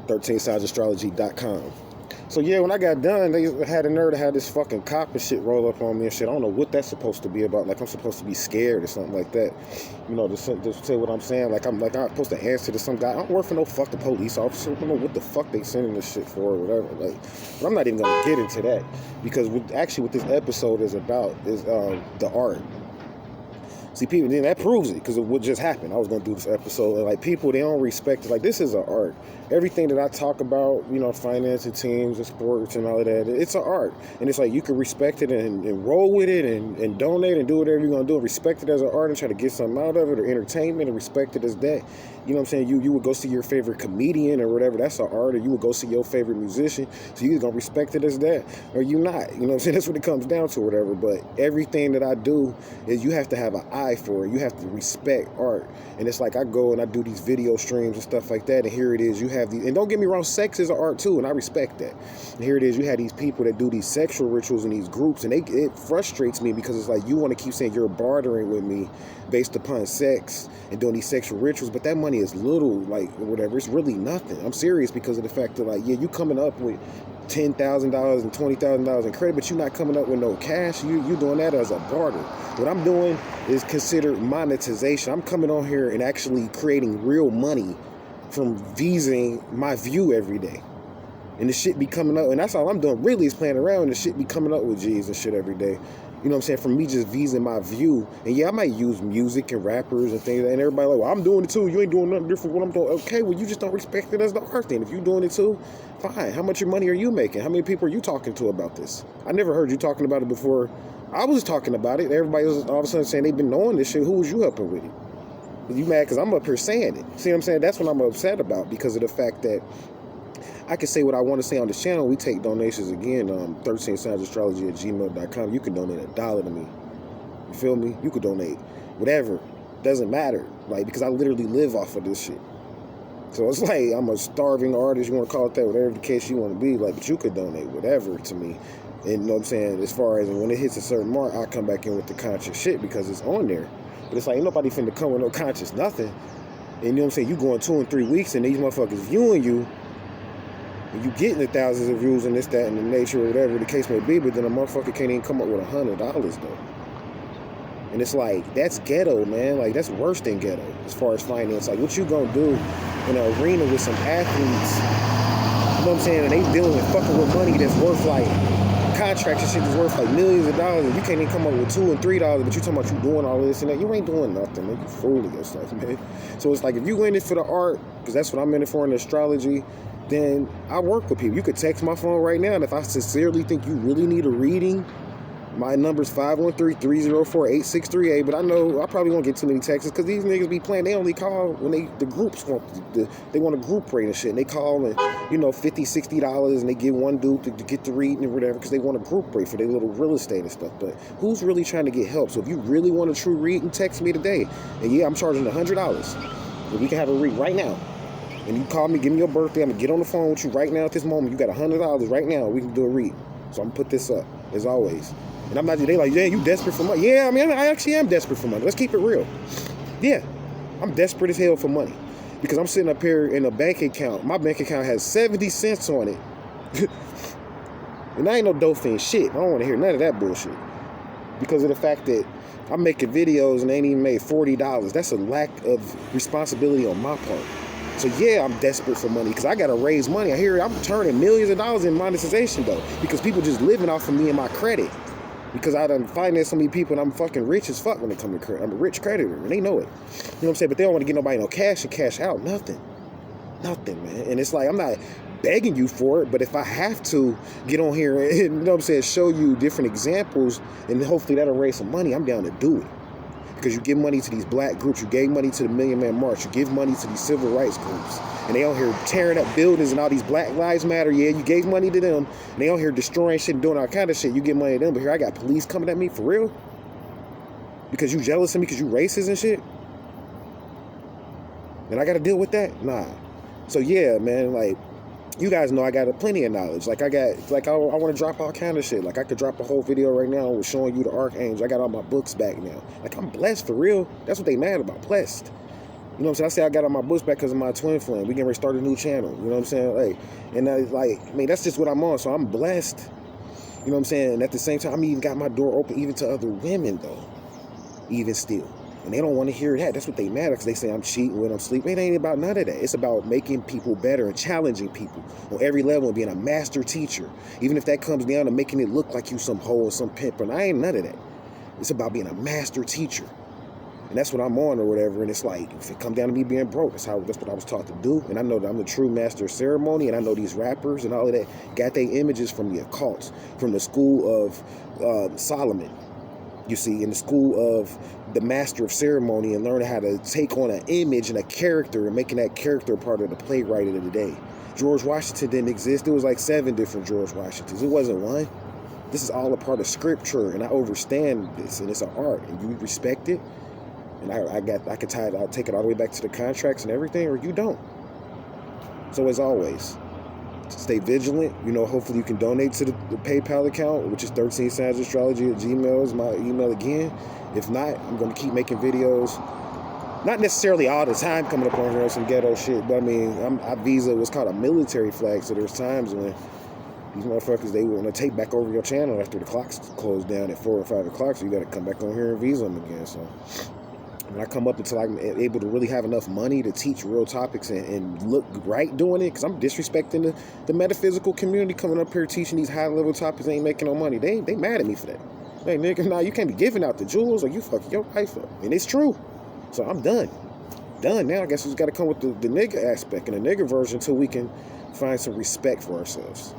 13sidesastrology.com. So yeah, when I got done, they had a nerve to have this fucking cop and shit roll up on me and shit. I don't know what that's supposed to be about. Like I'm supposed to be scared or something like that. You know, to say what I'm saying. Like I'm supposed to answer to some guy. I don't work for no fucking police officer. I don't know what the fuck they sending this shit for or whatever. Like, but I'm not even gonna get into that because what this episode is about is the art. See, people, then that proves it because of what just happened. I was going to do this episode, and like people, they don't respect it. Like, this is an art. Everything that I talk about, you know, finance and teams and sports and all of that, it's an art. And it's like you can respect it and roll with it and donate and do whatever you're going to do. Respect it as an art and try to get something out of it or entertainment and respect it as that. You know what I'm saying? You would go see your favorite comedian or whatever. That's an art. Or you would go see your favorite musician. So you're going to respect it as that or you not. You know what I'm saying? That's what it comes down to or whatever. But everything that I do is you have to have an eye for it. You have to respect art. And it's like I go and I do these video streams and stuff like that. And here it is. You have these. And don't get me wrong, sex is an art too. And I respect that. And here it is. You have these people that do these sexual rituals in these groups. And it frustrates me because it's like you want to keep saying you're bartering with me based upon sex and doing these sexual rituals, but that money is little, like, or whatever. It's really nothing. I'm serious because of the fact that, like, yeah, you coming up with $10,000 and $20,000 in credit, but you're not coming up with no cash. You're doing that as a barter. What I'm doing is considered monetization. I'm coming on here and actually creating real money from vising my view every day. And the shit be coming up, and that's all I'm doing really is playing around, and the shit be coming up with G's and shit every day. You know what I'm saying? From me just vising my view. And yeah, I might use music and rappers and things. And everybody like, well, I'm doing it too. You ain't doing nothing different from what I'm doing. Okay, well, you just don't respect it as the art thing. If you're doing it too, fine. How much money are you making? How many people are you talking to about this? I never heard you talking about it before. I was talking about it. Everybody was all of a sudden saying they've been knowing this shit. Who was you helping with it? You mad because I'm up here saying it. See what I'm saying? That's what I'm upset about because of the fact that I can say what I want to say on this channel. We take donations again, 13sidesastrology@gmail.com. You can donate $1 to me. You feel me? You could donate whatever. Doesn't matter. Like, because I literally live off of this shit. So it's like I'm a starving artist, you want to call it that, whatever the case you want to be. Like, but you could donate whatever to me. And you know what I'm saying? As far as when it hits a certain mark, I'll come back in with the conscious shit because it's on there. But it's like, ain't nobody finna come with no conscious nothing. And you know what I'm saying? You going 2 and 3 weeks and these motherfuckers viewing you. You getting the thousands of views and this, that, and the nature or whatever the case may be, but then a motherfucker can't even come up with $100 though. And it's like, that's ghetto, man. Like, that's worse than ghetto as far as finance. Like, what you gonna do in an arena with some athletes, you know what I'm saying, and they dealing with fucking with money that's worth like, contracts and shit that's worth like millions of dollars, and you can't even come up with $2 and $3, but you talking about you doing all this and that. You ain't doing nothing, man. You fooling yourself, man. So it's like, if you in it for the art, because that's what I'm in it for in astrology, then I work with people. You could text my phone right now, and if I sincerely think you really need a reading, my number's 513-304-8638, but I know I probably won't get too many texts because these niggas be playing. They only call when the groups want they want a group rate and shit, and they call and, you know, $50, $60, and they give one dude to get the reading or whatever because they want a group rate for their little real estate and stuff. But who's really trying to get help? So if you really want a true reading, text me today. And yeah, I'm charging $100. But we can have a read right now. And you call me, give me your birthday, I'm going to get on the phone with you right now at this moment. You got $100 right now, we can do a read. So I'm going to put this up, as always. And I'm not, they like, yeah, you desperate for money. Yeah, I mean, I actually am desperate for money. Let's keep it real. Yeah, I'm desperate as hell for money. Because I'm sitting up here in a bank account. My bank account has 70 cents on it. And I ain't no dope fiend shit. I don't want to hear none of that bullshit. Because of the fact that I'm making videos and they ain't even made $40. That's a lack of responsibility on my part. So yeah, I'm desperate for money because I gotta raise money. I hear I'm turning millions of dollars in monetization though, because people just living off of me and my credit. Because I done financed so many people and I'm fucking rich as fuck when it comes to credit. I'm a rich creditor and they know it. You know what I'm saying? But they don't want to get nobody no cash and cash out. Nothing, man. And it's like, I'm not begging you for it, but if I have to get on here and, you know what I'm saying, show you different examples and hopefully that'll raise some money, I'm down to do it. Because you give money to these black groups, you gave money to the Million Man March, you give money to these civil rights groups, and they out here tearing up buildings and all these Black Lives Matter. Yeah, you gave money to them, and they out here destroying shit and doing all kind of shit. You give money to them, but here I got police coming at me for real? Because you jealous of me because you racist and shit? And I got to deal with that? Nah. So yeah, man, like, you guys know I got plenty of knowledge. Like, I want to drop all kind of shit. Like, I could drop a whole video right now with showing you the Archangel. I got all my books back now. Like, I'm blessed for real. That's what they mad about, blessed. You know what I'm saying? I say I got all my books back because of my twin flame. We getting ready to start a new channel. You know what I'm saying? Like, and I mean, that's just what I'm on. So I'm blessed. You know what I'm saying? And at the same time, I even got my door open even to other women though, even still. And they don't want to hear that. That's what they matter, because they say I'm cheating when I'm sleeping. It ain't about none of that. It's about making people better and challenging people on every level and being a master teacher. Even if that comes down to making it look like you some hoe or some pimp. And I ain't none of that. It's about being a master teacher. And that's what I'm on or whatever. And it's like, if it come down to me being broke, that's what I was taught to do. And I know that I'm the true master of ceremony. And I know these rappers and all of that got their images from the occult, from the school of Solomon. You see, in the school of the master of ceremony, and learning how to take on an image and a character and making that character part of the playwright of the day. George Washington didn't exist. There was like 7 different George Washingtons. It wasn't one. This is all a part of scripture, and I understand this, and it's an art, and you I it. And I'll take it all the way back to the contracts and everything, or you don't. So as always, stay vigilant. You know, hopefully you can donate to the PayPal account, which is 13signsastrology@gmail is my email again. If not, I'm going to keep making videos. Not necessarily all the time coming up on here on some ghetto shit, but I mean, I visa what's called a military flag, so there's times when these motherfuckers, they want to take back over your channel after the clocks close down at 4 or 5 o'clock, so you got to come back on here and visa them again. So when I come up until I'm able to really have enough money to teach real topics and look right doing it, because I'm disrespecting the metaphysical community coming up here teaching these high-level topics, ain't making no money. They mad at me for that. Hey, nigga, nah, you can't be giving out the jewels or you fucking your wife up. And it's true. So I'm done. Done now. I guess we just got to come with the nigga aspect and the nigga version until we can find some respect for ourselves.